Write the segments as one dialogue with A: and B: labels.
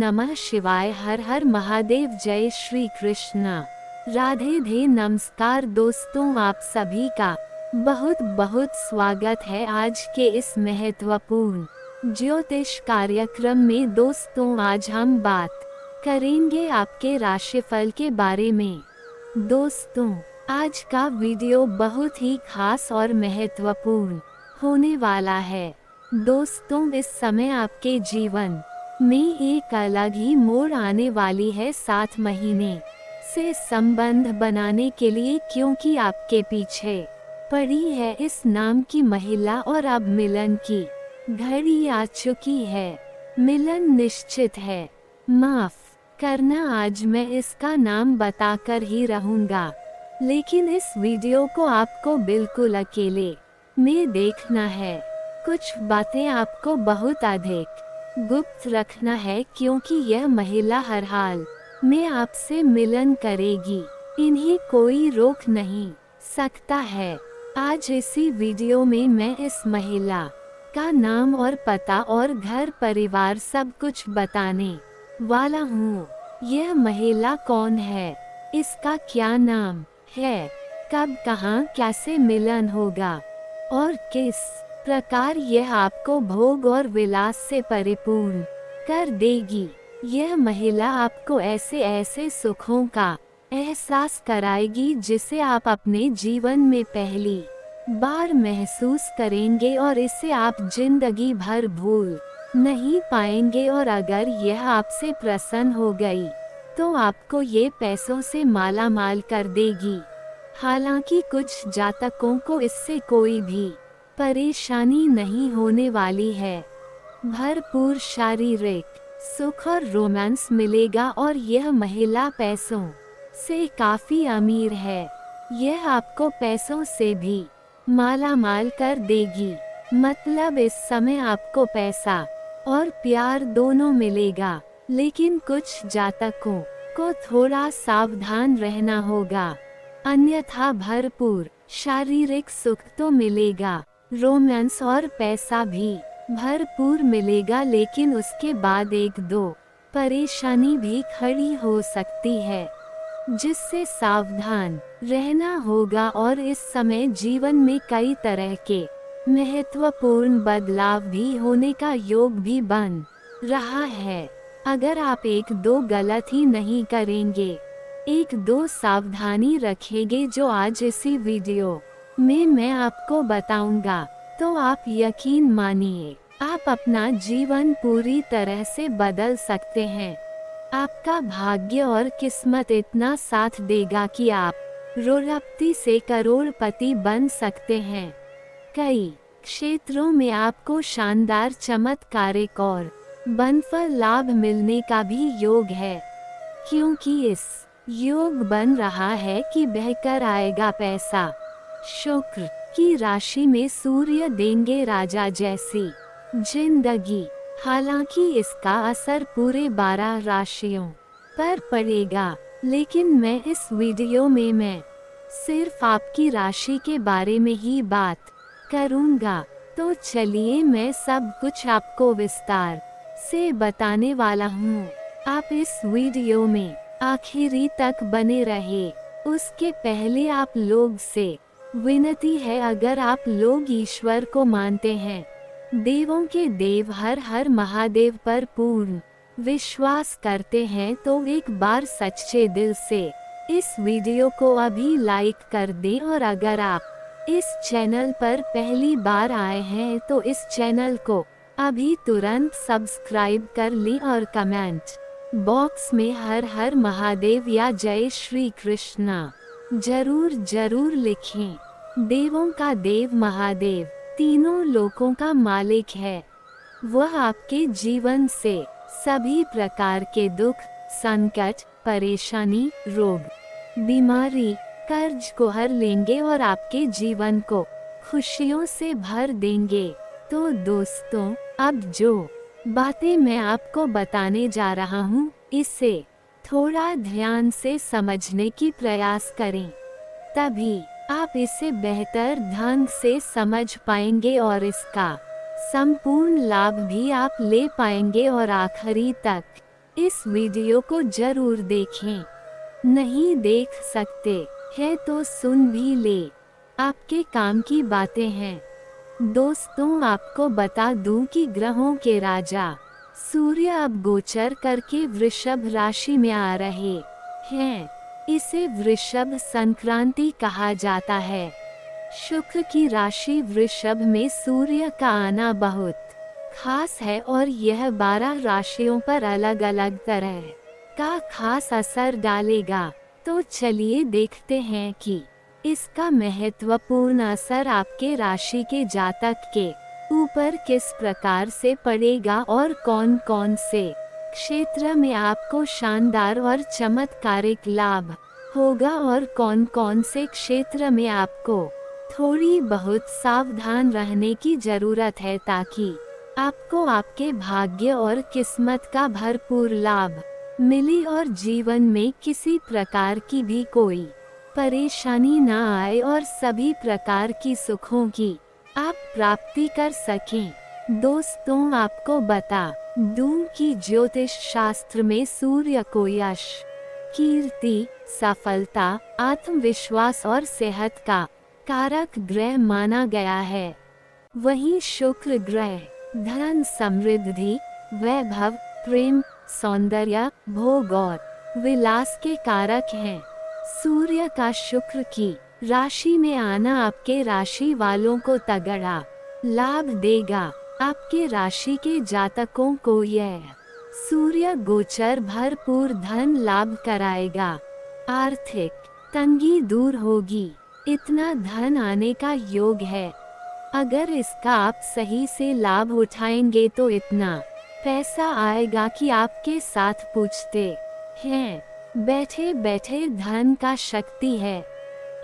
A: नमः शिवाय। हर हर महादेव। जय श्री कृष्णा। राधे धे। नमस्कार दोस्तों, आप सभी का बहुत बहुत स्वागत है आज के इस महत्वपूर्ण ज्योतिष कार्यक्रम में। दोस्तों, आज हम बात करेंगे आपके राशिफल के बारे में। दोस्तों, आज का वीडियो बहुत ही खास और महत्वपूर्ण होने वाला है। दोस्तों, इस समय आपके जीवन में एक अलग ही मोड़ आने वाली है 7 महीने से संबंध बनाने के लिए, क्योंकि आपके पीछे पड़ी है इस नाम की महिला और अब मिलन की घड़ी आ चुकी है। मिलन निश्चित है। माफ करना, आज मैं इसका नाम बताकर ही रहूंगा, लेकिन इस वीडियो को आपको बिल्कुल अकेले में देखना है। कुछ बातें आपको बहुत अधिक गुप्त रखना है, क्योंकि यह महिला हर हाल में आपसे मिलन करेगी। इन्हें कोई रोक नहीं सकता है। आज इसी वीडियो में मैं इस महिला का नाम और पता और घर परिवार सब कुछ बताने वाला हूँ। यह महिला कौन है, इसका क्या नाम है, कब कहाँ कैसे मिलन होगा और किस प्रकार यह आपको भोग और विलास से परिपूर्ण कर देगी। यह महिला आपको ऐसे ऐसे सुखों का एहसास कराएगी जिसे आप अपने जीवन में पहली बार महसूस करेंगे और इसे आप जिंदगी भर भूल नहीं पाएंगे। और अगर यह आपसे प्रसन्न हो गई तो आपको ये पैसों से माला माल कर देगी। हालांकि कुछ जातकों को इससे कोई भी परेशानी नहीं होने वाली है। भरपूर शारीरिक सुख और रोमांस मिलेगा और यह महिला पैसों से काफी अमीर है। यह आपको पैसों से भी माला माल कर देगी। मतलब इस समय आपको पैसा और प्यार दोनों मिलेगा, लेकिन कुछ जातकों को थोड़ा सावधान रहना होगा, अन्यथा भरपूर शारीरिक सुख तो मिलेगा, रोमांस और पैसा भी भरपूर मिलेगा, लेकिन उसके बाद एक दो परेशानी भी खड़ी हो सकती है, जिससे सावधान रहना होगा। और इस समय जीवन में कई तरह के महत्वपूर्ण बदलाव भी होने का योग भी बन रहा है। अगर आप एक दो गलत ही नहीं करेंगे, एक दो सावधानी रखेंगे जो आज इसी वीडियो में मैं आपको बताऊंगा, तो आप यकीन मानिए आप अपना जीवन पूरी तरह से बदल सकते हैं। आपका भाग्य और किस्मत इतना साथ देगा कि आप रोड़पती से करोड़पति बन सकते हैं। कई क्षेत्रों में आपको शानदार चमत्कारिक और बनफल लाभ मिलने का भी योग है, क्योंकि इस योग बन रहा है कि बहकर आएगा पैसा। शुक्र की राशि में सूर्य देंगे राजा जैसी जिंदगी। हालांकि इसका असर पूरे 12 राशियों पर पड़ेगा, लेकिन मैं इस वीडियो में मैं सिर्फ आपकी राशि के बारे में ही बात करूंगा। तो चलिए मैं सब कुछ आपको विस्तार से बताने वाला हूँ। आप इस वीडियो में आखिरी तक बने रहे। उसके पहले आप लोग से विनती है, अगर आप लोग ईश्वर को मानते हैं, देवों के देव हर हर महादेव पर पूर्ण विश्वास करते हैं, तो एक बार सच्चे दिल से इस वीडियो को अभी लाइक कर दें। और अगर आप इस चैनल पर पहली बार आए हैं तो इस चैनल को अभी तुरंत सब्सक्राइब कर लें और कमेंट बॉक्स में हर हर महादेव या जय श्री कृष्णा जरूर जरूर लिखें। देवों का देव महादेव तीनों लोकों का मालिक है। वह आपके जीवन से सभी प्रकार के दुख, संकट, परेशानी, रोग, बीमारी, कर्ज को हर लेंगे और आपके जीवन को खुशियों से भर देंगे। तो दोस्तों, अब जो बातें मैं आपको बताने जा रहा हूँ, इसे थोड़ा ध्यान से समझने की प्रयास करें, तभी आप इसे बेहतर ढंग से समझ पाएंगे और इसका संपूर्ण लाभ भी आप ले पाएंगे और आखिरी तक इस वीडियो को जरूर देखें। नहीं देख सकते हैं तो सुन भी ले, आपके काम की बातें हैं। दोस्तों, आपको बता दूं कि ग्रहों के राजा सूर्य अब गोचर करके वृषभ राशि में आ रहे हैं। इसे वृषभ संक्रांति कहा जाता है। शुक्र की राशि वृषभ में सूर्य का आना बहुत खास है और यह 12 राशियों पर अलग अलग तरह का खास असर डालेगा। तो चलिए देखते हैं कि इसका महत्वपूर्ण असर आपके राशि के जातक के ऊपर किस प्रकार से पड़ेगा और कौन कौन से क्षेत्र में आपको शानदार और चमत्कारिक लाभ होगा और कौन कौन से क्षेत्र में आपको थोड़ी बहुत सावधान रहने की जरूरत है, ताकि आपको आपके भाग्य और किस्मत का भरपूर लाभ मिले और जीवन में किसी प्रकार की भी कोई परेशानी न आए और सभी प्रकार की सुखों की आप प्राप्ति कर सकें। दोस्तों, आपको बता दूं कि ज्योतिष शास्त्र में सूर्य को यश, कीर्ति, सफलता, आत्मविश्वास और सेहत का कारक ग्रह माना गया है। वहीं शुक्र ग्रह धन, समृद्धि, वैभव, प्रेम, सौंदर्य, भोग और विलास के कारक हैं। सूर्य का शुक्र की राशि में आना आपके राशि वालों को तगड़ा लाभ देगा। आपके राशि के जातकों को यह सूर्य गोचर भरपूर धन लाभ कराएगा। आर्थिक तंगी दूर होगी। इतना धन आने का योग है, अगर इसका आप सही से लाभ उठाएंगे तो इतना पैसा आएगा कि आपके साथ पूछते हैं बैठे बैठे धन का शक्ति है।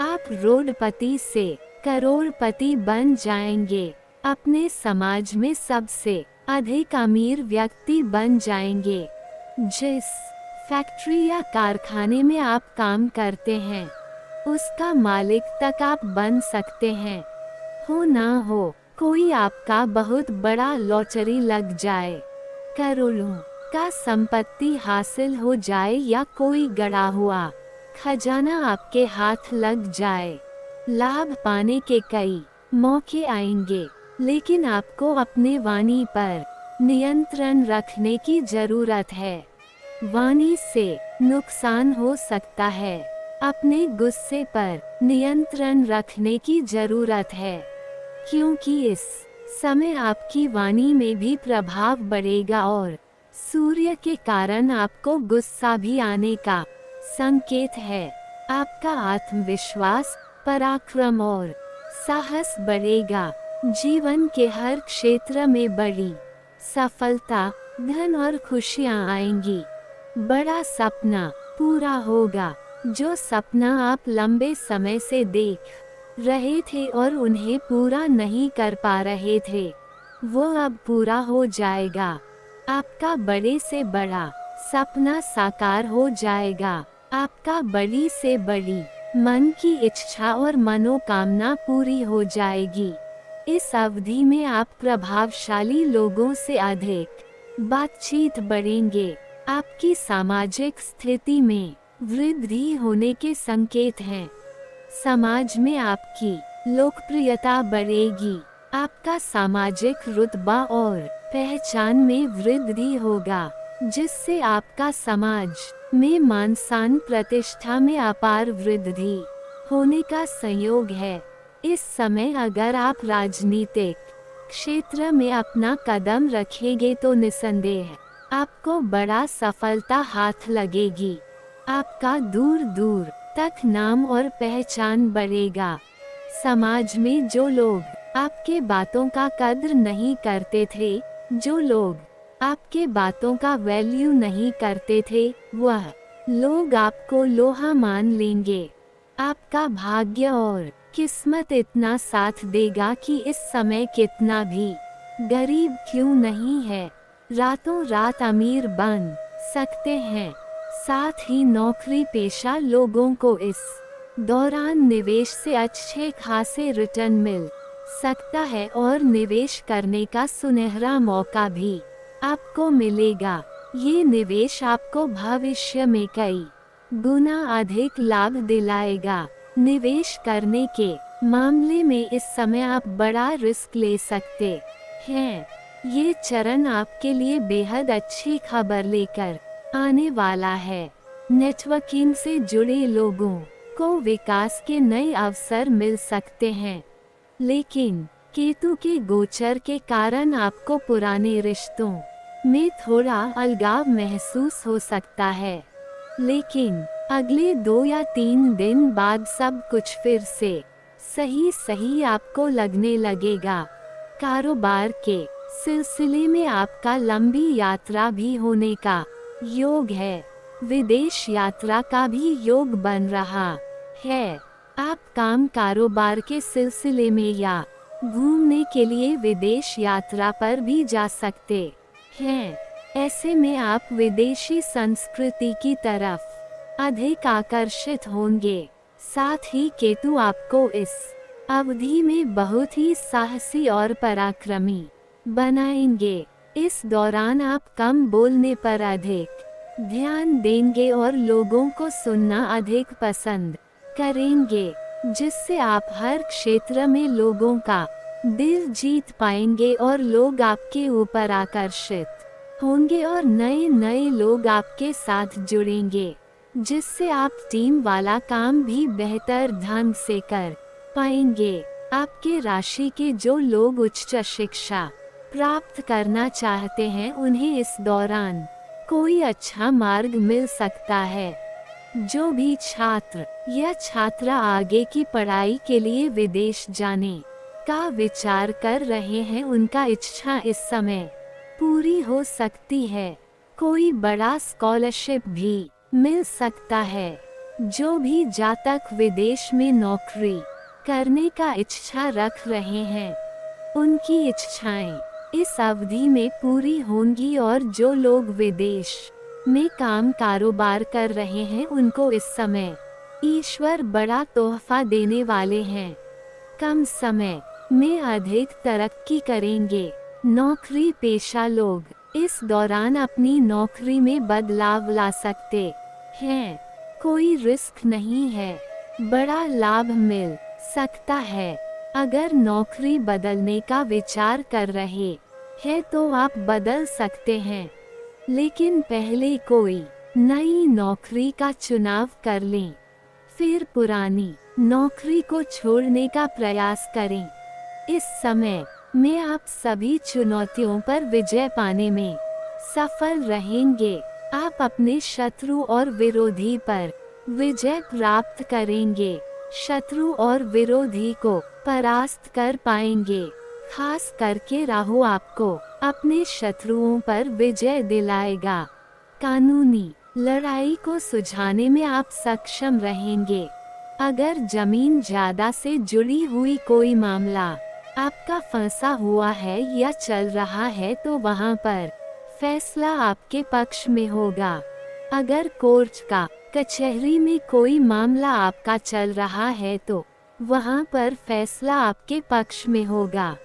A: आप रोडपति से करोड़पति बन जाएंगे। अपने समाज में सबसे अधिक अमीर व्यक्ति बन जाएंगे। जिस फैक्ट्री या कारखाने में आप काम करते हैं, उसका मालिक तक आप बन सकते हैं। हो ना हो, कोई आपका बहुत बड़ा लॉटरी लग जाए, करोड़ों का संपत्ति हासिल हो जाए या कोई गड़ा हुआ खजाना आपके हाथ लग जाए, लाभ पाने के कई मौके आएंगे। लेकिन आपको अपने वाणी पर नियंत्रण रखने की जरूरत है। वाणी से नुकसान हो सकता है। अपने गुस्से पर नियंत्रण रखने की जरूरत है, क्योंकि इस समय आपकी वाणी में भी प्रभाव बढ़ेगा और सूर्य के कारण आपको गुस्सा भी आने का संकेत है। आपका आत्मविश्वास, पराक्रम और साहस बढ़ेगा। जीवन के हर क्षेत्र में बड़ी सफलता, धन और खुशियां आएंगी। बड़ा सपना पूरा होगा। जो सपना आप लंबे समय से देख रहे थे और उन्हें पूरा नहीं कर पा रहे थे, वो अब पूरा हो जाएगा। आपका बड़े से बड़ा सपना साकार हो जाएगा। आपका बड़ी से बड़ी मन की इच्छा और मनोकामना पूरी हो जाएगी। इस अवधि में आप प्रभावशाली लोगों से अधिक बातचीत बढ़ेंगे। आपकी सामाजिक स्थिति में वृद्धि होने के संकेत हैं। समाज में आपकी लोकप्रियता बढ़ेगी। आपका सामाजिक रुतबा और पहचान में वृद्धि होगा, जिससे आपका समाज में मान सम्मान प्रतिष्ठा में अपार वृद्धि होने का संयोग है। इस समय अगर आप राजनीतिक क्षेत्र में अपना कदम रखेंगे तो निसंदेह आपको बड़ा सफलता हाथ लगेगी। आपका दूर दूर तक नाम और पहचान बढ़ेगा। समाज में जो लोग आपके बातों का कद्र नहीं करते थे, जो लोग आपके बातों का वैल्यू नहीं करते थे, वह लोग आपको लोहा मान लेंगे। आपका भाग्य और किस्मत इतना साथ देगा कि इस समय कितना भी गरीब क्यों नहीं है, रातों रात अमीर बन सकते हैं। साथ ही नौकरी पेशा लोगों को इस दौरान निवेश से अच्छे खासे रिटर्न मिल सकता है और निवेश करने का सुनहरा मौका भी आपको मिलेगा। ये निवेश आपको भविष्य में कई गुना अधिक लाभ दिलाएगा। निवेश करने के मामले में इस समय आप बड़ा रिस्क ले सकते हैं। ये चरण आपके लिए बेहद अच्छी खबर लेकर आने वाला है। नेटवर्किंग से जुड़े लोगों को विकास के नए अवसर मिल सकते हैं, लेकिन केतु के गोचर के कारण आपको पुराने रिश्तों में थोड़ा अलगाव महसूस हो सकता है। लेकिन अगले 2 या 3 दिन बाद सब कुछ फिर से सही आपको लगने लगेगा। कारोबार के सिलसिले में आपका लंबी यात्रा भी होने का योग है। विदेश यात्रा का भी योग बन रहा है। आप काम कारोबार के सिलसिले में या घूमने के लिए विदेश यात्रा पर भी जा सकते हैं। ऐसे में आप विदेशी संस्कृति की तरफ अधिक आकर्षित होंगे। साथ ही केतु आपको इस अवधि में बहुत ही साहसी और पराक्रमी बनाएंगे। इस दौरान आप कम बोलने पर अधिक ध्यान देंगे और लोगों को सुनना अधिक पसंद करेंगे, जिससे आप हर क्षेत्र में लोगों का दिल जीत पाएंगे और लोग आपके ऊपर आकर्षित होंगे और नए लोग आपके साथ जुड़ेंगे, जिससे आप टीम वाला काम भी बेहतर ढंग से कर पाएंगे। आपके राशि के जो लोग उच्च शिक्षा प्राप्त करना चाहते हैं, उन्हें इस दौरान कोई अच्छा मार्ग मिल सकता है। जो भी छात्र या छात्रा आगे की पढ़ाई के लिए विदेश जाने का विचार कर रहे हैं, उनका इच्छा इस समय पूरी हो सकती है। कोई बड़ा स्कॉलरशिप भी मिल सकता है। जो भी जातक विदेश में नौकरी करने का इच्छा रख रहे हैं, उनकी इच्छाएं इस अवधि में पूरी होंगी और जो लोग विदेश में काम कारोबार कर रहे हैं, उनको इस समय ईश्वर बड़ा तोहफा देने वाले हैं। कम समय में अधिक तरक्की करेंगे। नौकरी पेशा लोग इस दौरान अपनी नौकरी में बदलाव ला सकते हैं। कोई रिस्क नहीं है, बड़ा लाभ मिल सकता है। अगर नौकरी बदलने का विचार कर रहे हैं तो आप बदल सकते हैं, लेकिन पहले कोई नई नौकरी का चुनाव कर लें, फिर पुरानी नौकरी को छोड़ने का प्रयास करें। इस समय में आप सभी चुनौतियों पर विजय पाने में सफल रहेंगे। आप अपने शत्रु और विरोधी पर विजय प्राप्त करेंगे। शत्रु और विरोधी को परास्त कर पाएंगे। खास करके राहु आपको अपने शत्रुओं पर विजय दिलाएगा। कानूनी लड़ाई को सुलझाने में आप सक्षम रहेंगे। अगर जमीन जायदाद से जुड़ी हुई कोई मामला आपका फंसा हुआ है या चल रहा है, तो वहां पर फैसला आपके पक्ष में होगा। अगर कोर्ट का कचहरी में कोई मामला आपका चल रहा है, तो वहां पर फैसला आपके पक्ष में होगा।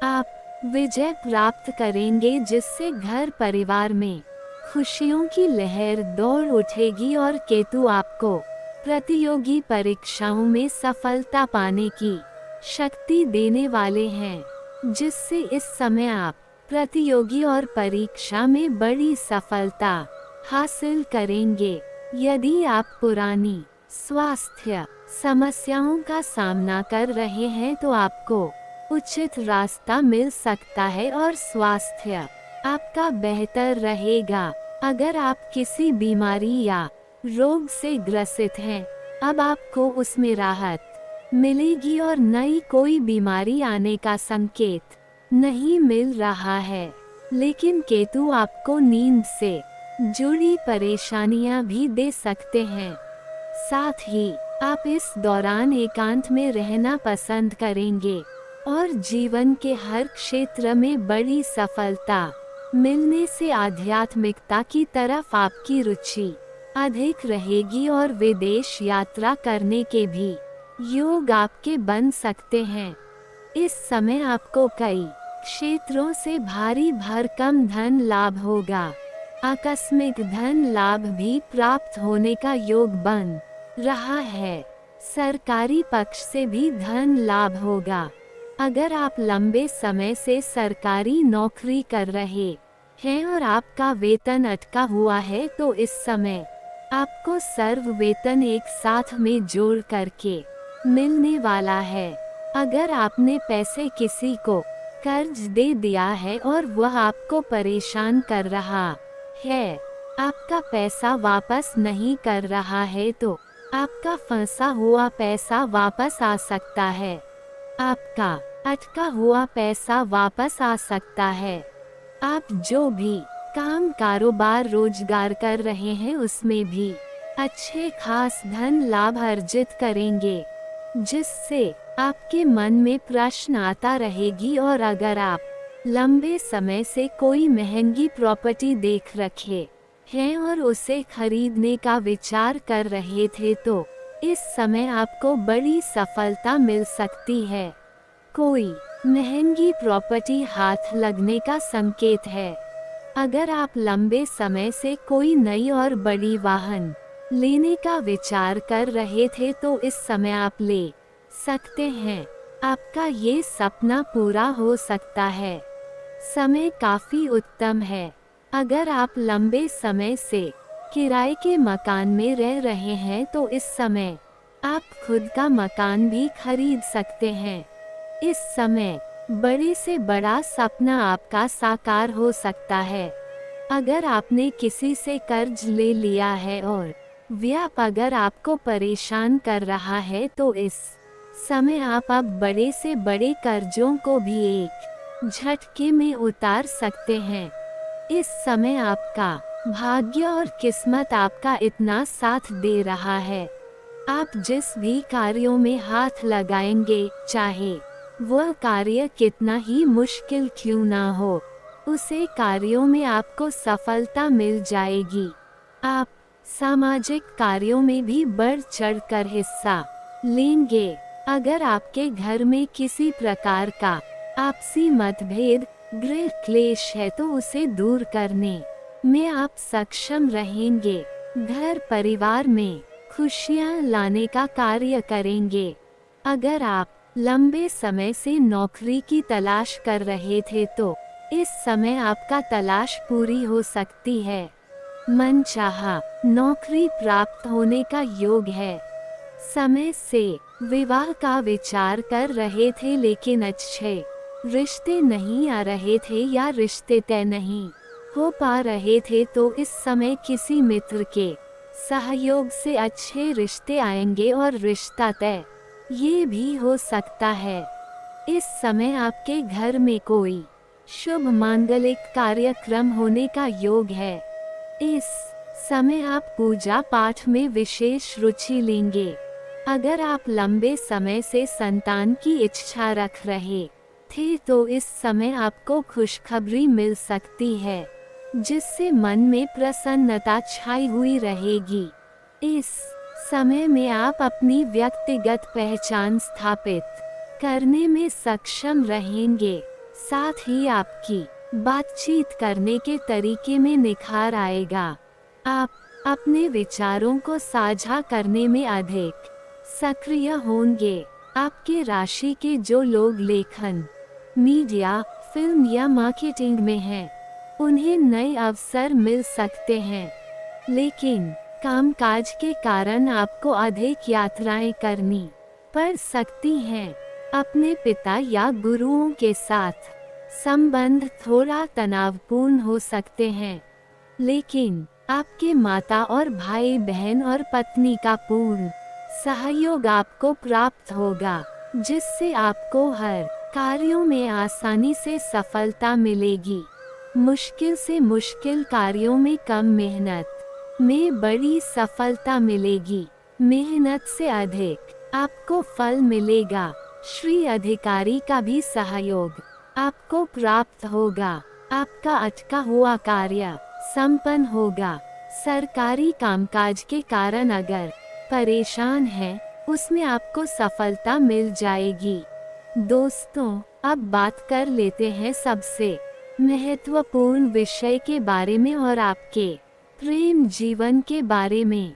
A: आप विजय प्राप्त करेंगे, जिससे घर परिवार में खुशियों की लहर दौड़ उठेगी और केतु आपको प्रतियोगी परीक्षाओं में सफलता पाने की शक्ति देने वाले हैं, जिससे इस समय आप प्रतियोगी और परीक्षा में बड़ी सफलता हासिल करेंगे। यदि आप पुरानी स्वास्थ्य समस्याओं का सामना कर रहे हैं, तो आपको उचित रास्ता मिल सकता है और स्वास्थ्य आपका बेहतर रहेगा। अगर आप किसी बीमारी या रोग से ग्रसित हैं, अब आपको उसमें राहत मिलेगी और नई कोई बीमारी आने का संकेत नहीं मिल रहा है। लेकिन केतु आपको नींद से जुड़ी परेशानियां भी दे सकते हैं। साथ ही आप इस दौरान एकांत में रहना पसंद करेंगे और जीवन के हर क्षेत्र में बड़ी सफलता मिलने से आध्यात्मिकता की तरफ आपकी रुचि अधिक रहेगी और विदेश यात्रा करने के भी योग आपके बन सकते हैं। इस समय आपको कई क्षेत्रों से भारी भरकम धन लाभ होगा। आकस्मिक धन लाभ भी प्राप्त होने का योग बन रहा है। सरकारी पक्ष से भी धन लाभ होगा। अगर आप लंबे समय से सरकारी नौकरी कर रहे हैं और आपका वेतन अटका हुआ है, तो इस समय आपको सर्व वेतन एक साथ में जोड़ करके मिलने वाला है। अगर आपने पैसे किसी को कर्ज दे दिया है और वह आपको परेशान कर रहा है, आपका पैसा वापस नहीं कर रहा है, तो आपका फंसा हुआ पैसा वापस आ सकता है। आपका अटका हुआ पैसा वापस आ सकता है। आप जो भी काम कारोबार रोजगार कर रहे हैं, उसमें भी अच्छे खास धन लाभ अर्जित करेंगे, जिससे आपके मन में प्रश्न आता रहेगी। और अगर आप लंबे समय से कोई महंगी प्रॉपर्टी देख रखे हैं और उसे खरीदने का विचार कर रहे थे, तो इस समय आपको बड़ी सफलता मिल सकती है। कोई महंगी प्रॉपर्टी हाथ लगने का संकेत है। अगर आप लंबे समय से कोई नई और बड़ी वाहन लेने का विचार कर रहे थे, तो इस समय आप ले सकते हैं। आपका ये सपना पूरा हो सकता है। समय काफी उत्तम है। अगर आप लंबे समय से किराए के मकान में रह रहे हैं, तो इस समय आप खुद का मकान भी खरीद सकते हैं। इस समय बड़े से बड़ा सपना आपका साकार हो सकता है। अगर आपने किसी से कर्ज ले लिया है और व्याप अगर आपको परेशान कर रहा है, तो इस समय आप अब बड़े से बड़े कर्जों को भी एक झटके में उतार सकते हैं। इस समय आपका भाग्य और किस्मत आपका इतना साथ दे रहा है। आप जिस भी कार्यों में हाथ लगाएंगे, चाहे वह कार्य कितना ही मुश्किल क्यों ना हो, उसे कार्यों में आपको सफलता मिल जाएगी। आप सामाजिक कार्यों में भी बढ़ चढ़कर हिस्सा लेंगे। अगर आपके घर में किसी प्रकार का आपसी मतभेद, गृह क्लेश है, तो उसे दूर करने में आप सक्षम रहेंगे। घर परिवार में खुशियां लाने का कार्य करेंगे। अगर आप लंबे समय से नौकरी की तलाश कर रहे थे, तो इस समय आपका तलाश पूरी हो सकती है। मनचाहा नौकरी प्राप्त होने का योग है। समय से विवाह का विचार कर रहे थे, लेकिन अच्छे रिश्ते नहीं आ रहे थे या रिश्ते तय नहीं हो पा रहे थे, तो इस समय किसी मित्र के सहयोग से अच्छे रिश्ते आएंगे और रिश्ता तय ये भी हो सकता है। इस समय आपके घर में कोई शुभ मांगलिक कार्यक्रम होने का योग है। इस समय आप पूजा पाठ में विशेष रुचि लेंगे। अगर आप लंबे समय से संतान की इच्छा रख रहे थे, तो इस समय आपको खुशखबरी मिल सकती है, जिससे मन में प्रसन्नता छाई हुई रहेगी। इस समय में आप अपनी व्यक्तिगत पहचान स्थापित करने में सक्षम रहेंगे। साथ ही आपकी बातचीत करने के तरीके में निखार आएगा। आप अपने विचारों को साझा करने में अधिक सक्रिय होंगे। आपके राशि के जो लोग लेखन, मीडिया, फिल्म या मार्केटिंग में हैं, उन्हें नए अवसर मिल सकते हैं, लेकिन कामकाज के कारण आपको अधिक यात्राएं करनी पड़ सकती हैं। अपने पिता या गुरुओं के साथ संबंध थोड़ा तनावपूर्ण हो सकते हैं, लेकिन आपके माता और भाई बहन और पत्नी का पूर्ण सहयोग आपको प्राप्त होगा, जिससे आपको हर कार्यों में आसानी से सफलता मिलेगी। मुश्किल से मुश्किल कार्यों में कम मेहनत में बड़ी सफलता मिलेगी। मेहनत से अधिक आपको फल मिलेगा। श्री अधिकारी का भी सहयोग आपको प्राप्त होगा। आपका अटका हुआ कार्य संपन्न होगा। सरकारी कामकाज के कारण अगर परेशान हैं, उसमें आपको सफलता मिल जाएगी। दोस्तों, अब बात कर लेते हैं सबसे महत्वपूर्ण विषय के बारे में और आपके प्रेम जीवन के बारे में।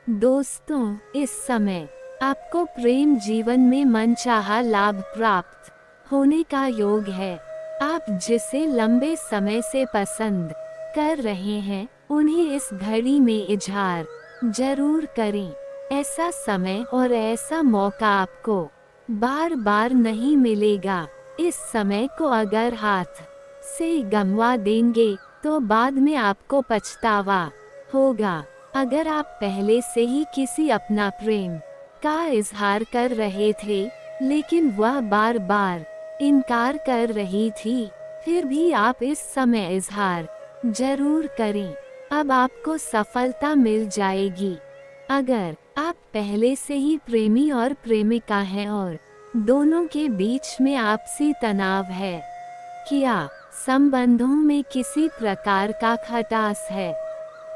A: दोस्तों, इस समय आपको प्रेम जीवन में मनचाहा लाभ प्राप्त होने का योग है। आप जिसे लंबे समय से पसंद कर रहे हैं, उन्हें इस घड़ी में इजहार जरूर करें। ऐसा समय और ऐसा मौका आपको बार बार नहीं मिलेगा। इस समय को अगर हाथ से गंवा देंगे तो बाद में आपको पछतावा होगा। अगर आप पहले से ही किसी अपना प्रेम का इजहार कर रहे थे, लेकिन वह बार बार इनकार कर रही थी, फिर भी आप इस समय इजहार जरूर करें। अब आपको सफलता मिल जाएगी। अगर आप पहले से ही प्रेमी और प्रेमिका हैं और दोनों के बीच में आपसी तनाव है, क्या संबंधों में किसी प्रकार का खटास है,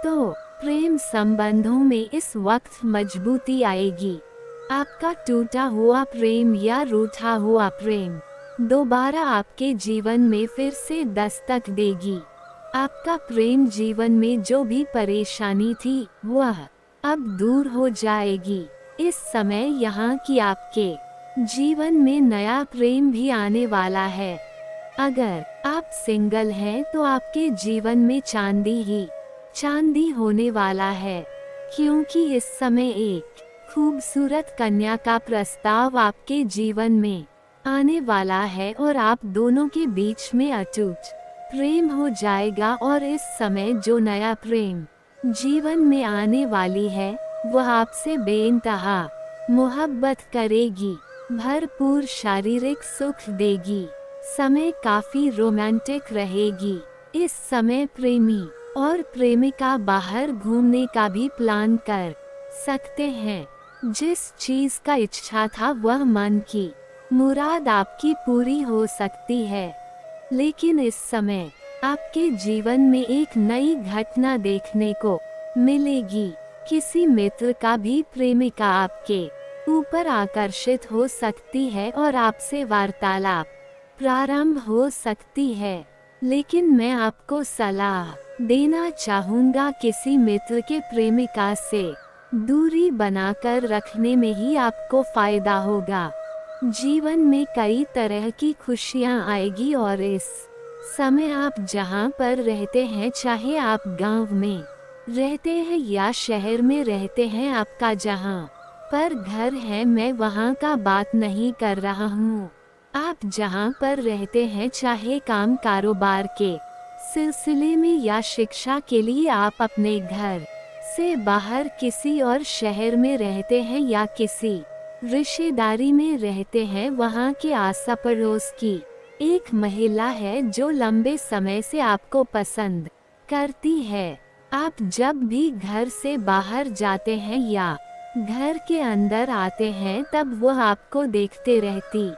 A: तो प्रेम संबंधों में इस वक्त मजबूती आएगी। आपका टूटा हुआ प्रेम या रूठा हुआ प्रेम दोबारा आपके जीवन में फिर से दस्तक देगी। आपका प्रेम जीवन में जो भी परेशानी थी, वह अब दूर हो जाएगी। इस समय यहाँ की आपके जीवन में नया प्रेम भी आने वाला है। अगर आप सिंगल हैं तो आपके जीवन में चांदी ही चांदी होने वाला है, क्योंकि इस समय एक खूबसूरत कन्या का प्रस्ताव आपके जीवन में आने वाला है और आप दोनों के बीच में अटूट प्रेम हो जाएगा। और इस समय जो नया प्रेम जीवन में आने वाली है, वह आपसे बेइंतहा मोहब्बत करेगी, भरपूर शारीरिक सुख देगी। समय काफी रोमांटिक रहेगी। इस समय प्रेमी और प्रेमिका बाहर घूमने का भी प्लान कर सकते हैं। जिस चीज का इच्छा था, वह मन की मुराद आपकी पूरी हो सकती है। लेकिन इस समय आपके जीवन में एक नई घटना देखने को मिलेगी। किसी मित्र का भी प्रेमिका आपके ऊपर आकर्षित हो सकती है और आपसे वार्तालाप प्रारंभ हो सकती है। लेकिन मैं आपको सलाह देना चाहूँगा, किसी मित्र के प्रेमिका से दूरी बनाकर रखने में ही आपको फायदा होगा। जीवन में कई तरह की खुशियाँ आएगी और इस समय आप जहाँ पर रहते हैं, चाहे आप गांव में रहते हैं या शहर में रहते हैं, आपका जहाँ पर घर है, मैं वहाँ का बात नहीं कर रहा हूँ। आप जहाँ पर रहते हैं, चाहे काम कारोबार के सिलसिले में या शिक्षा के लिए आप अपने घर से बाहर किसी और शहर में रहते हैं या किसी रिश्तेदारी में रहते हैं, वहाँ के आस पड़ोस की एक महिला है जो लंबे समय से आपको पसंद करती है। आप जब भी घर से बाहर जाते हैं या घर के अंदर आते हैं, तब वह आपको देखते रहती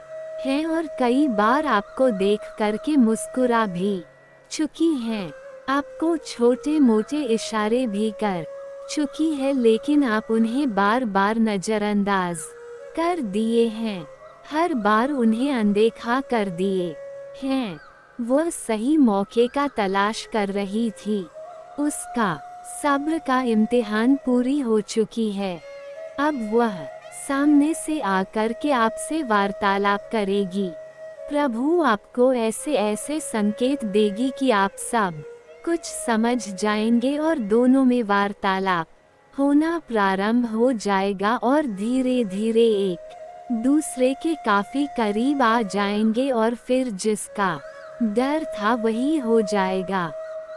A: है और कई बार आपको देख करके मुस्कुरा भी चुकी हैं। आपको छोटे मोटे इशारे भी कर चुकी है, लेकिन आप उन्हें बार बार नजरअंदाज कर दिए हैं। हर बार उन्हें अनदेखा कर दिए हैं। वह सही मौके का तलाश कर रही थी। उसका सब्र का इम्तिहान पूरी हो चुकी है। अब वह सामने से आकर के आपसे वार्तालाप करेगी। प्रभु आपको ऐसे ऐसे संकेत देगी कि आप सब कुछ समझ जाएंगे और दोनों में वार्तालाप होना प्रारंभ हो जाएगा और धीरे धीरे एक दूसरे के काफी करीब आ जाएंगे और फिर जिसका डर था वही हो जाएगा।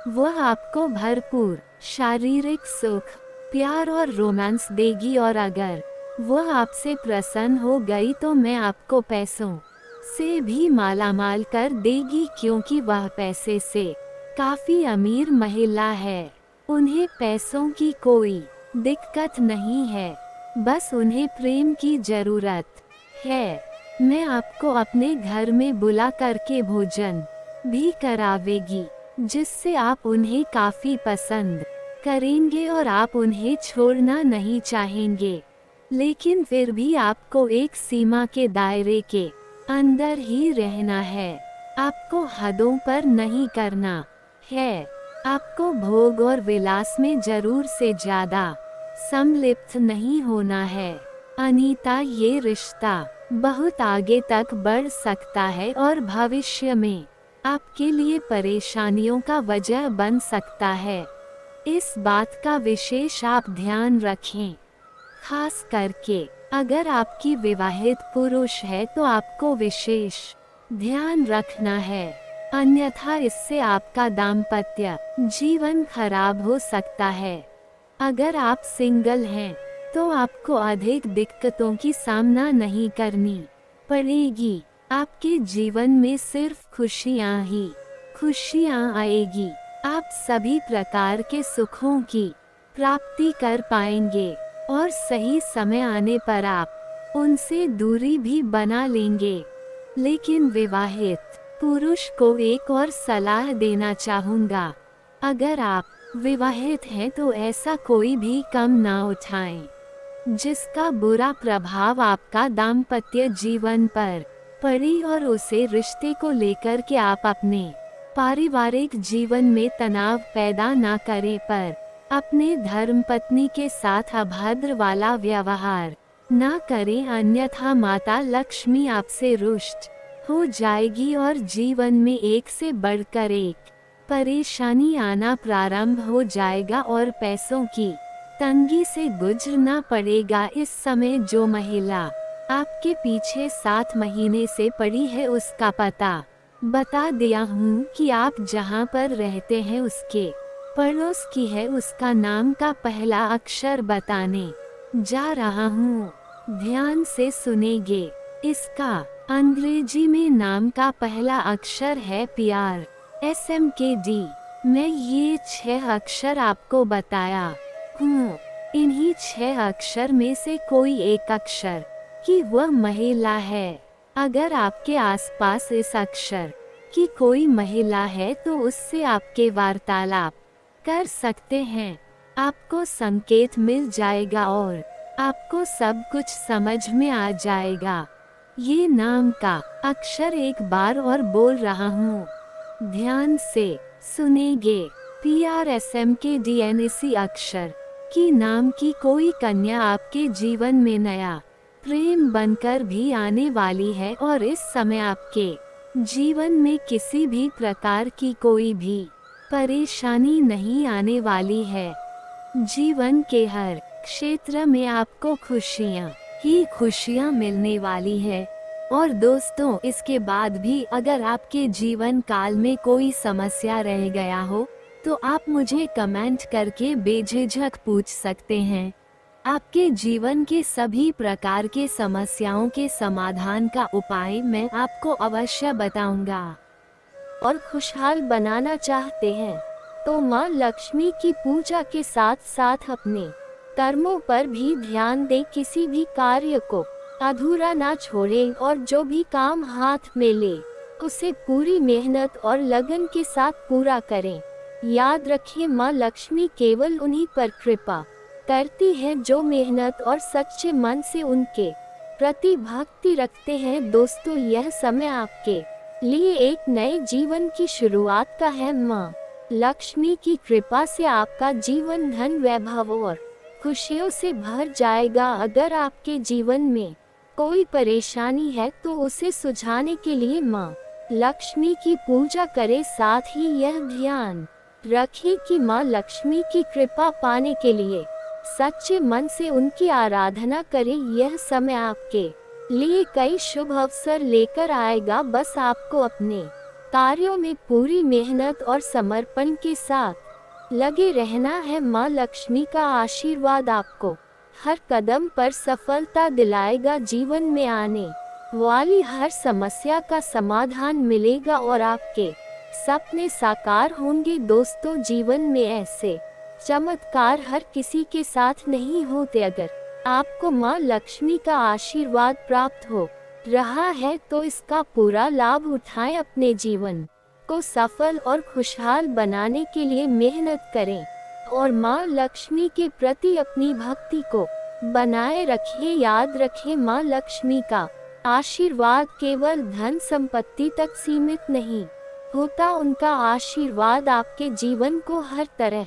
A: वह आपको भरपूर शारीरिक सुख, प्यार और रोमांस देगी और अगर वह आपसे प्रसन्न हो गई तो मैं आपको पैसों से भी मालामाल कर देगी, क्योंकि वह पैसे से काफी अमीर महिला है। उन्हें पैसों की कोई दिक्कत नहीं है, बस उन्हें प्रेम की जरूरत है। मैं आपको अपने घर में बुला करके भोजन भी करावेगी, जिससे आप उन्हें काफी पसंद करेंगे और आप उन्हें छोड़ना नहीं चाहेंगे। लेकिन फिर भी आपको एक सीमा के दायरे के अंदर ही रहना है। आपको हदों पर नहीं करना है। आपको भोग और विलास में जरूर से ज्यादा सम्मिलित नहीं होना है। अनीता, ये रिश्ता बहुत आगे तक बढ़ सकता है और भविष्य में आपके लिए परेशानियों का वजह बन सकता है। इस बात का विशेष आप ध्यान रखें। खास करके अगर आपकी विवाहित पुरुष है तो आपको विशेष ध्यान रखना है, अन्यथा इससे आपका दाम्पत्य जीवन खराब हो सकता है। अगर आप सिंगल हैं तो आपको अधिक दिक्कतों की सामना नहीं करनी पड़ेगी। आपके जीवन में सिर्फ खुशियां ही खुशियां आएगी। आप सभी प्रकार के सुखों की प्राप्ति कर पाएंगे और सही समय आने पर आप उनसे दूरी भी बना लेंगे। लेकिन विवाहित पुरुष को एक और सलाह देना चाहूँगा। अगर आप विवाहित हैं तो ऐसा कोई भी कम ना उठाएं जिसका बुरा प्रभाव आपका दाम्पत्य जीवन पर पड़े और उसे रिश्ते को लेकर के आप अपने पारिवारिक जीवन में तनाव पैदा ना करें, पर अपने धर्मपत्नी के साथ अभद्र वाला व्यवहार ना करें, अन्यथा माता लक्ष्मी आपसे रुष्ट हो जाएगी और जीवन में एक से बढ़कर एक परेशानी आना प्रारंभ हो जाएगा और पैसों की तंगी से गुजरना पड़ेगा। इस समय जो महिला आपके पीछे 7 महीने से पड़ी है उसका पता बता दिया हूँ कि आप जहाँ पर रहते हैं उसके पड़ोस की है, उसका नाम का पहला अक्षर बताने जा रहा हूँ। ध्यान से सुनेंगे। इसका अंग्रेजी में नाम का पहला अक्षर है प्यार, SMKD। मैं ये 6 अक्षर आपको बताया हूँ। इन्हीं 6 अक्षर में से कोई एक अक्षर की वह महिला है। अगर आपके आसपास इस अक्षर की कोई महिला है तो उससे आपके वार्तालाप कर सकते हैं। आपको संकेत मिल जाएगा और आपको सब कुछ समझ में आ जाएगा। ये नाम का अक्षर एक बार और बोल रहा हूँ, ध्यान से सुनेंगे। PRSMKDN। इसी अक्षर की नाम की कोई कन्या आपके जीवन में नया प्रेम बनकर भी आने वाली है और इस समय आपके जीवन में किसी भी प्रकार की कोई भी परेशानी नहीं आने वाली है। जीवन के हर क्षेत्र में आपको खुशियाँ ही खुशियाँ मिलने वाली है। और दोस्तों, इसके बाद भी अगर आपके जीवन काल में कोई समस्या रह गया हो तो आप मुझे कमेंट करके बेझिझक पूछ सकते हैं। आपके जीवन के सभी प्रकार के समस्याओं के समाधान का उपाय मैं आपको अवश्य बताऊंगा। और खुशहाल बनाना चाहते हैं तो माँ लक्ष्मी की पूजा के साथ साथ अपने कर्मों पर भी ध्यान दें। किसी भी कार्य को अधूरा ना छोड़ें और जो भी काम हाथ में ले उसे पूरी मेहनत और लगन के साथ पूरा करें। याद रखें, माँ लक्ष्मी केवल उन्हीं पर कृपा करती है जो मेहनत और सच्चे मन से उनके प्रति भक्ति रखते हैं। दोस्तों, यह समय आपके लिए एक नए जीवन की शुरुआत का है। माँ लक्ष्मी की कृपा से आपका जीवन धन, वैभव और खुशियों से भर जाएगा। अगर आपके जीवन में कोई परेशानी है तो उसे सुलझाने के लिए माँ लक्ष्मी की पूजा करें। साथ ही यह ध्यान रखें कि माँ लक्ष्मी की कृपा पाने के लिए सच्चे मन से उनकी आराधना करें। यह समय आपके लिए कई शुभ अवसर लेकर आएगा। बस आपको अपने कार्यों में पूरी मेहनत और समर्पण के साथ लगे रहना है। माँ लक्ष्मी का आशीर्वाद आपको हर कदम पर सफलता दिलाएगा। जीवन में आने वाली हर समस्या का समाधान मिलेगा और आपके सपने साकार होंगे। दोस्तों, जीवन में ऐसे चमत्कार हर किसी के साथ नहीं होते। अगर आपको माँ लक्ष्मी का आशीर्वाद प्राप्त हो रहा है तो इसका पूरा लाभ उठाएं। अपने जीवन को सफल और खुशहाल बनाने के लिए मेहनत करें और माँ लक्ष्मी के प्रति अपनी भक्ति को बनाए रखें। याद रखें, माँ लक्ष्मी का आशीर्वाद केवल धन संपत्ति तक सीमित नहीं होता, उनका आशीर्वाद आपके जीवन को हर तरह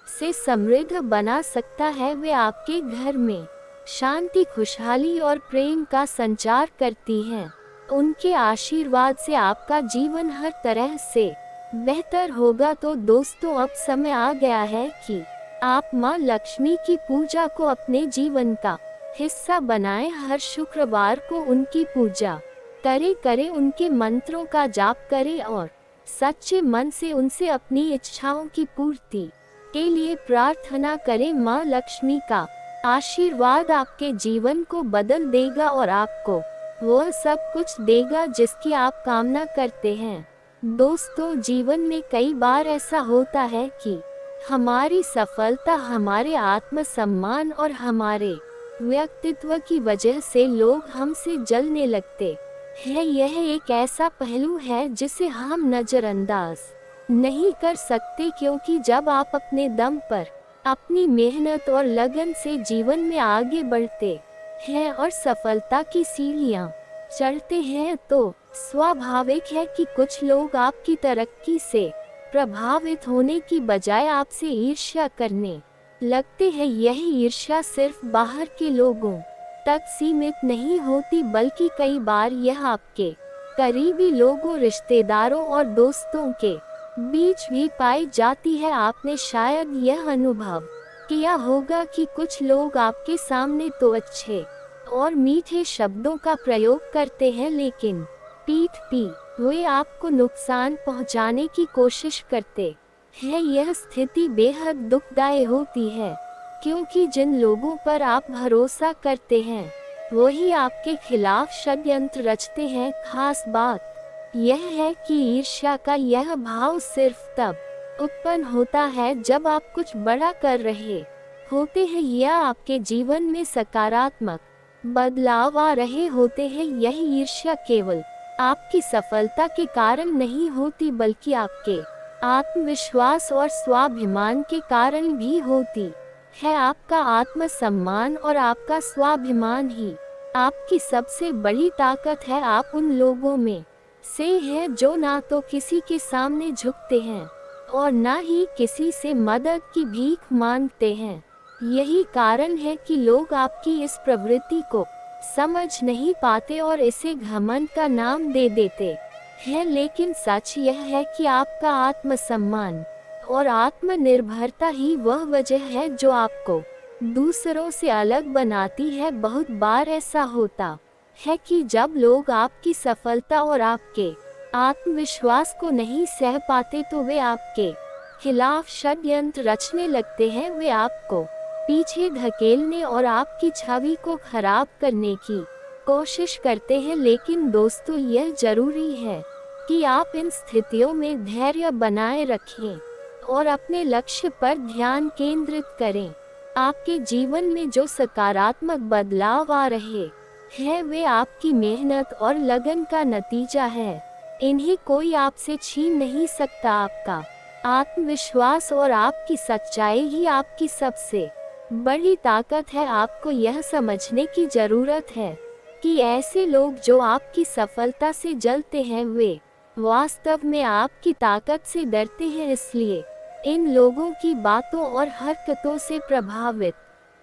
A: से समृद्ध बना सकता है। वे आपके घर में शांति, खुशहाली और प्रेम का संचार करती हैं। उनके आशीर्वाद से आपका जीवन हर तरह से बेहतर होगा। तो दोस्तों, अब समय आ गया है कि आप माँ लक्ष्मी की पूजा को अपने जीवन का हिस्सा बनाएं। हर शुक्रवार को उनकी पूजा करें, उनके मंत्रों का जाप करें और सच्चे मन से उनसे अपनी इच्छाओं की पूर्ति के लिए प्रार्थना करें। माँ लक्ष्मी का आशीर्वाद आपके जीवन को बदल देगा और आपको वह सब कुछ देगा जिसकी आप कामना करते हैं। दोस्तों, जीवन में कई बार ऐसा होता है कि हमारी सफलता, हमारे आत्मसम्मान और हमारे व्यक्तित्व की वजह से लोग हमसे जलने लगते हैं। यह एक ऐसा पहलू है जिसे हम नजरअंदाज नहीं कर सकते, क्योंकि जब आप अपने दम पर अपनी मेहनत और लगन से जीवन में आगे बढ़ते हैं और सफलता की सीढ़ियां चढ़ते हैं, तो स्वाभाविक है कि कुछ लोग आपकी तरक्की से प्रभावित होने की बजाय आपसे ईर्ष्या करने लगते हैं। यह ईर्ष्या सिर्फ बाहर के लोगों तक सीमित नहीं होती, बल्कि कई बार यह आपके करीबी लोगों, रिश्तेदारों और दोस्तों के बीच भी पाई जाती है। आपने शायद यह अनुभव किया होगा कि कुछ लोग आपके सामने तो अच्छे और मीठे शब्दों का प्रयोग करते हैं, लेकिन पीठ पीछे वे आपको नुकसान पहुंचाने की कोशिश करते हैं। यह स्थिति बेहद दुखदायी होती है, क्योंकि जिन लोगों पर आप भरोसा करते हैं वही आपके खिलाफ षड्यंत्र रचते हैं। खास बात यह है कि ईर्ष्या का यह भाव सिर्फ तब उत्पन्न होता है जब आप कुछ बड़ा कर रहे होते हैं या आपके जीवन में सकारात्मक बदलाव आ रहे होते हैं। यह ईर्ष्या केवल आपकी सफलता के कारण नहीं होती, बल्कि आपके आत्मविश्वास और स्वाभिमान के कारण भी होती है। आपका आत्मसम्मान और आपका स्वाभिमान ही आपकी सबसे बड़ी ताकत है। आप उन लोगों में से हैं जो ना तो किसी के सामने झुकते हैं और ना ही किसी से मदद की भीख मांगते हैं। यही कारण है कि लोग आपकी इस प्रवृत्ति को समझ नहीं पाते और इसे घमंड का नाम दे देते हैं। लेकिन सच यह है कि आपका आत्मसम्मान और आत्मनिर्भरता ही वह वजह है जो आपको दूसरों से अलग बनाती है। बहुत बार ऐसा होता है कि जब लोग आपकी सफलता और आपके आत्मविश्वास को नहीं सह पाते तो वे आपके खिलाफ षड्यंत्र रचने लगते हैं। वे आपको पीछे धकेलने और आपकी छवि को खराब करने की कोशिश करते हैं। लेकिन दोस्तों, यह जरूरी है कि आप इन स्थितियों में धैर्य बनाए रखें और अपने लक्ष्य पर ध्यान केंद्रित करें। आपके जीवन में जो सकारात्मक बदलाव आ रहे हैं वे आपकी मेहनत और लगन का नतीजा है। इन्हें कोई आपसे छीन नहीं सकता। आपका आत्मविश्वास और आपकी सच्चाई ही आपकी सबसे बड़ी ताकत है। आपको यह समझने की जरूरत है कि ऐसे लोग जो आपकी सफलता से जलते हैं वे वास्तव में आपकी ताकत से डरते हैं। इसलिए इन लोगों की बातों और हरकतों से प्रभावित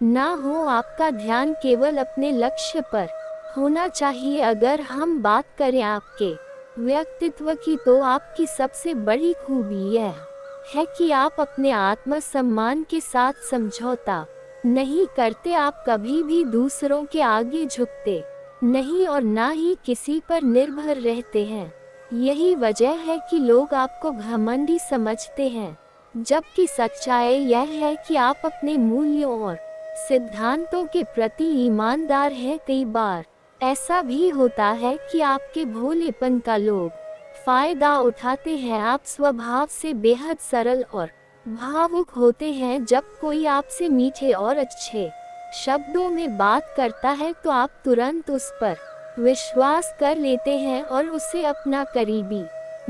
A: ना हो। आपका ध्यान केवल अपने लक्ष्य पर होना चाहिए। अगर हम बात करें आपके व्यक्तित्व की, तो आपकी सबसे बड़ी खूबी यह है कि आप अपने आत्मसम्मान के साथ समझौता नहीं करते। आप कभी भी दूसरों के आगे झुकते नहीं और ना ही किसी पर निर्भर रहते हैं। यही वजह है कि लोग आपको घमंडी समझते हैं, जबकि सच्चाई यह है कि आप अपने मूल्यों और सिद्धांतों के प्रति ईमानदार हैं। कई बार ऐसा भी होता है कि आपके भोलेपन का लोग फायदा उठाते हैं। आप स्वभाव से बेहद सरल और भावुक होते हैं। जब कोई आपसे मीठे और अच्छे शब्दों में बात करता है तो आप तुरंत उस पर विश्वास कर लेते हैं और उसे अपना करीबी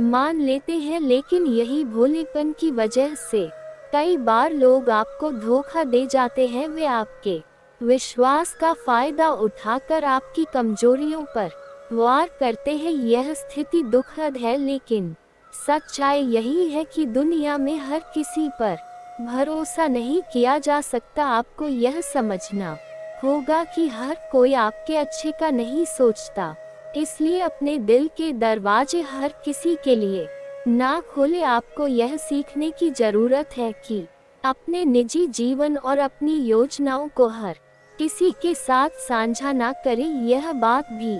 A: मान लेते हैं। लेकिन यही भोलेपन की वजह से कई बार लोग आपको धोखा दे जाते हैं। वे आपके विश्वास का फायदा उठाकर आपकी कमजोरियों पर वार करते हैं। यह स्थिति दुखद है, लेकिन सच्चाई यही है कि दुनिया में हर किसी पर भरोसा नहीं किया जा सकता। आपको यह समझना होगा कि हर कोई आपके अच्छे का नहीं सोचता, इसलिए अपने दिल के दरवाजे हर किसी के लिए ना खोले। आपको यह सीखने की जरूरत है कि अपने निजी जीवन और अपनी योजनाओं को हर किसी के साथ साझा ना करें। यह बात भी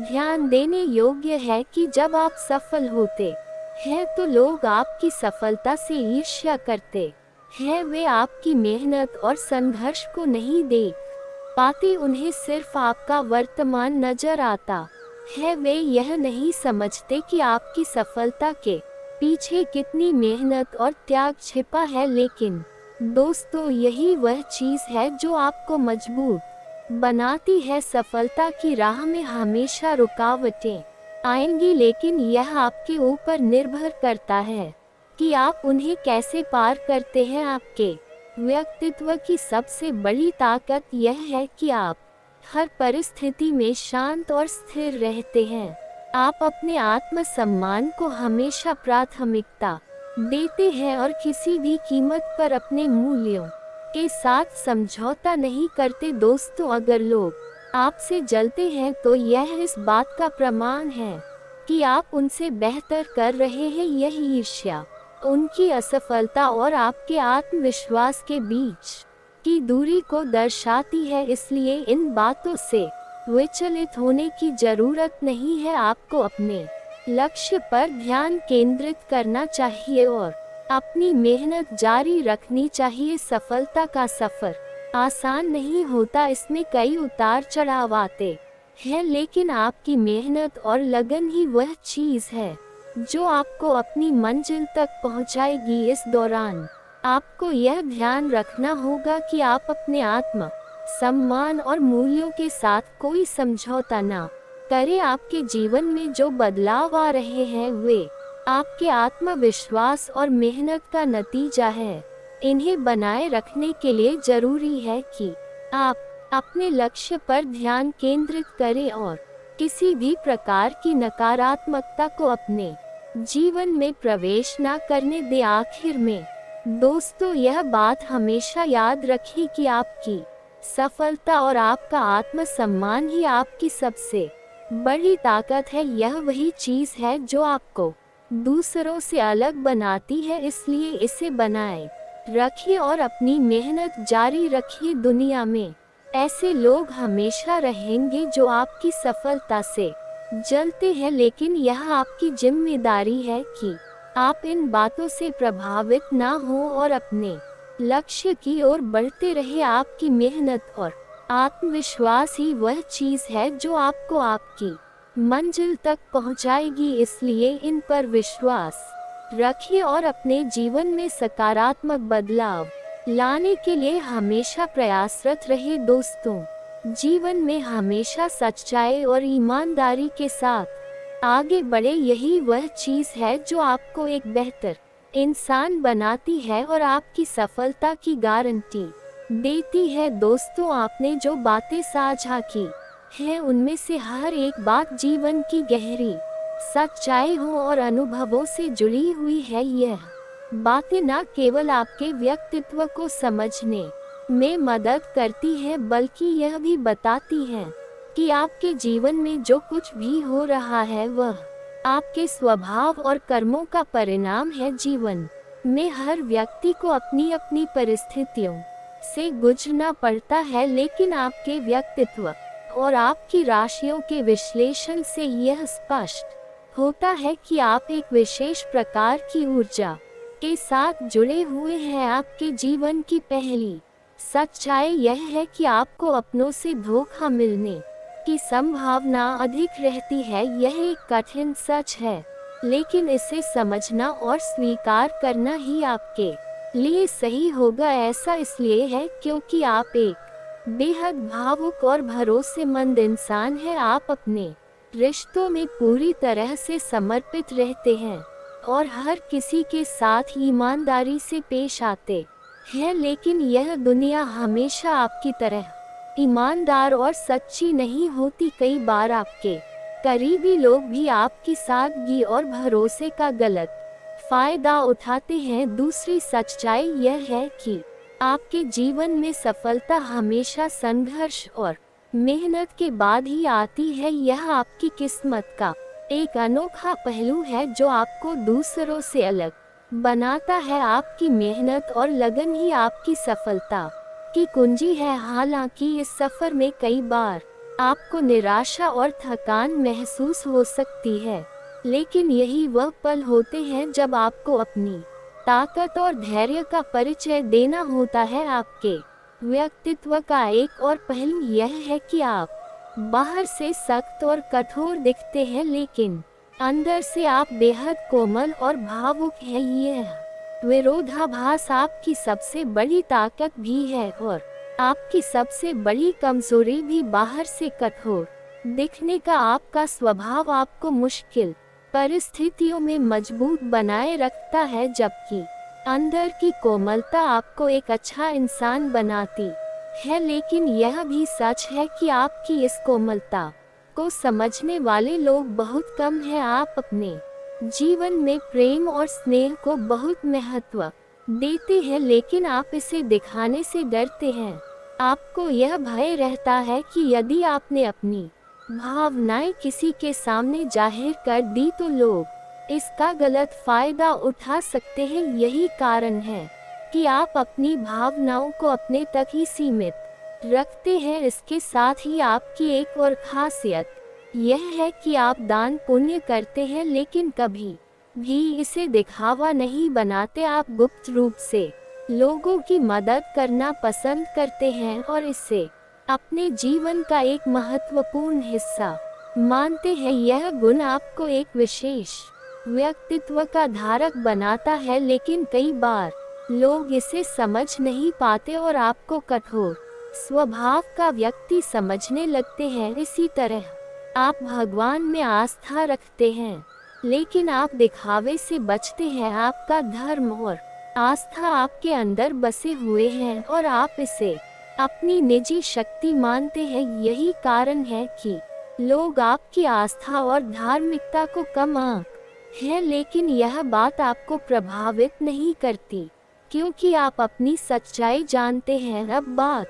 A: ध्यान देने योग्य है कि जब आप सफल होते हैं तो लोग आपकी सफलता से ईर्ष्या करते हैं। वे आपकी मेहनत और संघर्ष को नहीं देख पाते, उन्हें सिर्फ आपका वर्तमान नजर आता है। वे यह नहीं समझते कि आपकी सफलता के पीछे कितनी मेहनत और त्याग छिपा है। लेकिन दोस्तों, यही वह चीज है जो आपको मजबूत बनाती है। सफलता की राह में हमेशा रुकावटें आएंगी, लेकिन यह आपके ऊपर निर्भर करता है कि आप उन्हें कैसे पार करते हैं। आपके व्यक्तित्व की सबसे बड़ी ताकत यह है कि आप हर परिस्थिति में शांत और स्थिर रहते हैं। आप अपने आत्मसम्मान को हमेशा प्राथमिकता देते हैं और किसी भी कीमत पर अपने मूल्यों के साथ समझौता नहीं करते। दोस्तों, अगर लोग आपसे जलते हैं तो यह इस बात का प्रमाण है कि आप उनसे बेहतर कर रहे हैं। यह ईर्ष्या उनकी असफलता और आपके आत्मविश्वास के बीच की दूरी को दर्शाती है, इसलिए इन बातों से विचलित होने की जरूरत नहीं है। आपको अपने लक्ष्य पर ध्यान केंद्रित करना चाहिए और अपनी मेहनत जारी रखनी चाहिए। सफलता का सफर आसान नहीं होता, इसमें कई उतार चढ़ाव आते हैं, लेकिन आपकी मेहनत और लगन ही वह चीज है जो आपको अपनी मंजिल तक पहुंचाएगी। इस दौरान आपको यह ध्यान रखना होगा कि आप अपने आत्म सम्मान और मूल्यों के साथ कोई समझौता ना करें। आपके जीवन में जो बदलाव आ रहे हैं वे आपके आत्मविश्वास और मेहनत का नतीजा है। इन्हें बनाए रखने के लिए जरूरी है कि आप अपने लक्ष्य पर ध्यान केंद्रित करें और किसी भी प्रकार की नकारात्मकता को अपने जीवन में प्रवेश न करने दें। आखिर में दोस्तों, यह बात हमेशा याद रखें कि आपकी सफलता और आपका आत्मसम्मान ही आपकी सबसे बड़ी ताकत है। यह वही चीज है जो आपको दूसरों से अलग बनाती है, इसलिए इसे बनाए रखिए और अपनी मेहनत जारी रखिए। दुनिया में ऐसे लोग हमेशा रहेंगे जो आपकी सफलता से जलते हैं, लेकिन यह आपकी जिम्मेदारी है कि आप इन बातों से प्रभावित ना हो और अपने लक्ष्य की ओर बढ़ते रहे। आपकी मेहनत और आत्मविश्वास ही वह चीज है जो आपको आपकी मंजिल तक पहुंचाएगी, इसलिए इन पर विश्वास रखिए और अपने जीवन में सकारात्मक बदलाव लाने के लिए हमेशा प्रयासरत रहे। दोस्तों, जीवन में हमेशा सच्चाई और ईमानदारी के साथ आगे बढ़े, यही वह चीज है जो आपको एक बेहतर इंसान बनाती है और आपकी सफलता की गारंटी देती है। दोस्तों, आपने जो बातें साझा की हैं उनमें से हर एक बात जीवन की गहरी सच्चाई हो और अनुभवों से जुड़ी हुई है। यह बातें न केवल आपके व्यक्तित्व को समझने में मदद करती हैं, बल्कि यह भी बताती हैं कि आपके जीवन में जो कुछ भी हो रहा है वह आपके स्वभाव और कर्मों का परिणाम है। जीवन में हर व्यक्ति को अपनी अपनी परिस्थितियों से गुजरना पड़ता है, लेकिन आपके व्यक्तित्व और आपकी राशियों के विश्लेषण से यह स्पष्ट होता है कि आप एक विशेष प्रकार की ऊर्जा के साथ जुड़े हुए हैं। आपके जीवन की पहली सच्चाई यह है कि आपको अपनों से धोखा मिलने की संभावना अधिक रहती है। यह एक कठिन सच है, लेकिन इसे समझना और स्वीकार करना ही आपके लिए सही होगा। ऐसा इसलिए है क्योंकि आप एक बेहद भावुक और भरोसेमंद इंसान हैं। आप अपने रिश्तों में पूरी तरह से समर्पित रहते हैं और हर किसी के साथ ईमानदारी से पेश आते हैं, लेकिन यह दुनिया हमेशा आपकी तरह ईमानदार और सच्ची नहीं होती। कई बार आपके करीबी लोग भी आपकी सादगी और भरोसे का गलत फायदा उठाते हैं। दूसरी सच्चाई यह है कि आपके जीवन में सफलता हमेशा संघर्ष और मेहनत के बाद ही आती है। यह आपकी किस्मत का एक अनोखा पहलू है जो आपको दूसरों से अलग बनाता है। आपकी मेहनत और लगन ही आपकी सफलता की कुंजी है। हालांकि इस सफर में कई बार आपको निराशा और थकान महसूस हो सकती है, लेकिन यही वह पल होते हैं जब आपको अपनी ताकत और धैर्य का परिचय देना होता है। आपके व्यक्तित्व का एक और पहलू यह है कि आप बाहर से सख्त और कठोर दिखते हैं, लेकिन अंदर से आप बेहद कोमल और भावुक हैं। यह विरोधाभास आपकी सबसे बड़ी ताकत भी है और आपकी सबसे बड़ी कमजोरी भी। बाहर से कठोर दिखने का आपका स्वभाव आपको मुश्किल परिस्थितियों में मजबूत बनाए रखता है, जबकि अंदर की कोमलता आपको एक अच्छा इंसान बनाती है। लेकिन यह भी सच है कि आपकी इस कोमलता को समझने वाले लोग बहुत कम हैं। आप अपने जीवन में प्रेम और स्नेह को बहुत महत्व देते हैं, लेकिन आप इसे दिखाने से डरते हैं। आपको यह भय रहता है कि यदि आपने अपनी भावनाएं किसी के सामने जाहिर कर दी तो लोग इसका गलत फायदा उठा सकते हैं। यही कारण है कि आप अपनी भावनाओं को अपने तक ही सीमित रखते हैं। इसके साथ ही आपकी एक और खासियत यह है कि आप दान पुण्य करते हैं, लेकिन कभी भी इसे दिखावा नहीं बनाते। आप गुप्त रूप से लोगों की मदद करना पसंद करते हैं और इसे अपने जीवन का एक महत्वपूर्ण हिस्सा मानते हैं। यह गुण आपको एक विशेष व्यक्तित्व का धारक बनाता है, लेकिन कई बार लोग इसे समझ नहीं पाते और आपको कठोर स्वभाव का व्यक्ति समझने लगते हैं। इसी तरह आप भगवान में आस्था रखते हैं, लेकिन आप दिखावे से बचते हैं। आपका धर्म और आस्था आपके अंदर बसे हुए हैं और आप इसे अपनी निजी शक्ति मानते हैं। यही कारण है कि लोग आपकी आस्था और धार्मिकता को कम आंकते हैं, लेकिन यह बात आपको प्रभावित नहीं करती, क्योंकि आप अपनी सच्चाई जानते हैं। अब बात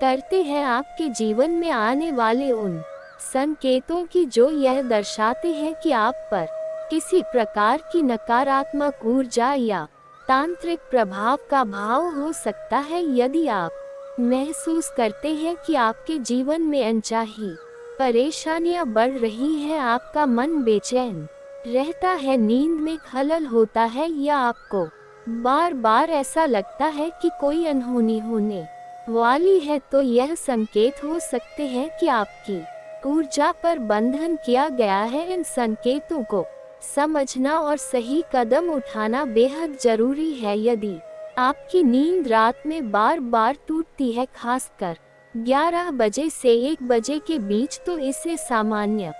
A: करते हैं आपके जीवन में आने वाले उन संकेतों की जो यह दर्शाते हैं कि आप पर किसी प्रकार की नकारात्मक ऊर्जा या तांत्रिक प्रभाव का भाव हो सकता है। यदि आप महसूस करते हैं कि आपके जीवन में अनचाही परेशानियां बढ़ रही हैं, आपका मन बेचैन रहता है, नींद में खलल होता है, या आपको बार बार ऐसा लगता है कि कोई अनहोनी होने वाली है, तो यह संकेत हो सकते हैं कि आपकी ऊर्जा पर बंधन किया गया है। इन संकेतों को समझना और सही कदम उठाना बेहद जरूरी है। यदि आपकी नींद रात में बार बार टूटती है, खासकर 11 बजे से 1 बजे के बीच, तो इसे सामान्य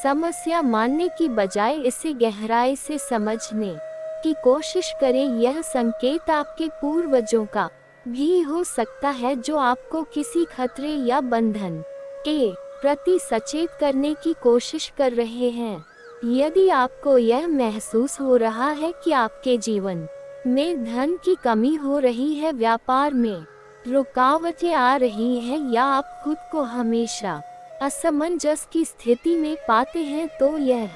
A: समस्या मानने की बजाय इसे गहराई से समझने की कोशिश करें। यह संकेत आपके पूर्वजों का भी हो सकता है, जो आपको किसी खतरे या बंधन के प्रति सचेत करने की कोशिश कर रहे हैं। यदि आपको यह महसूस हो रहा है कि आपके जीवन में धन की कमी हो रही है, व्यापार में रुकावटें आ रही हैं, या आप खुद को हमेशा असमंजस की स्थिति में पाते हैं, तो यह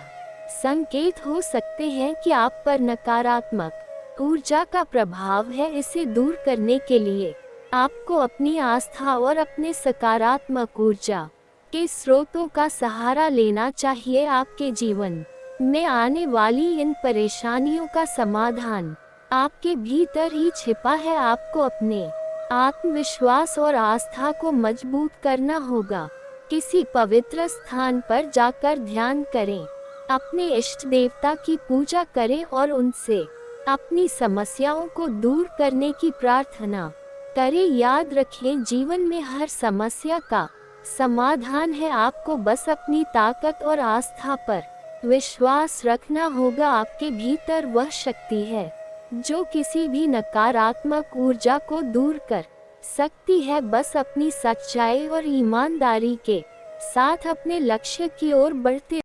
A: संकेत हो सकते हैं कि आप पर नकारात्मक ऊर्जा का प्रभाव है। इसे दूर करने के लिए आपको अपनी आस्था और अपने सकारात्मक ऊर्जा के स्रोतों का सहारा लेना चाहिए। आपके जीवन में आने वाली इन परेशानियों का समाधान आपके भीतर ही छिपा है। आपको अपने आत्मविश्वास और आस्था को मजबूत करना होगा। किसी पवित्र स्थान पर जाकर ध्यान करें, अपने इष्ट देवता की पूजा करें और उनसे अपनी समस्याओं को दूर करने की प्रार्थना करें। याद रखें, जीवन में हर समस्या का समाधान है। आपको बस अपनी ताकत और आस्था पर विश्वास रखना होगा। आपके भीतर वह शक्ति है जो किसी भी नकारात्मक ऊर्जा को दूर कर सकती है। बस अपनी सच्चाई और ईमानदारी के साथ अपने लक्ष्य की ओर बढ़ते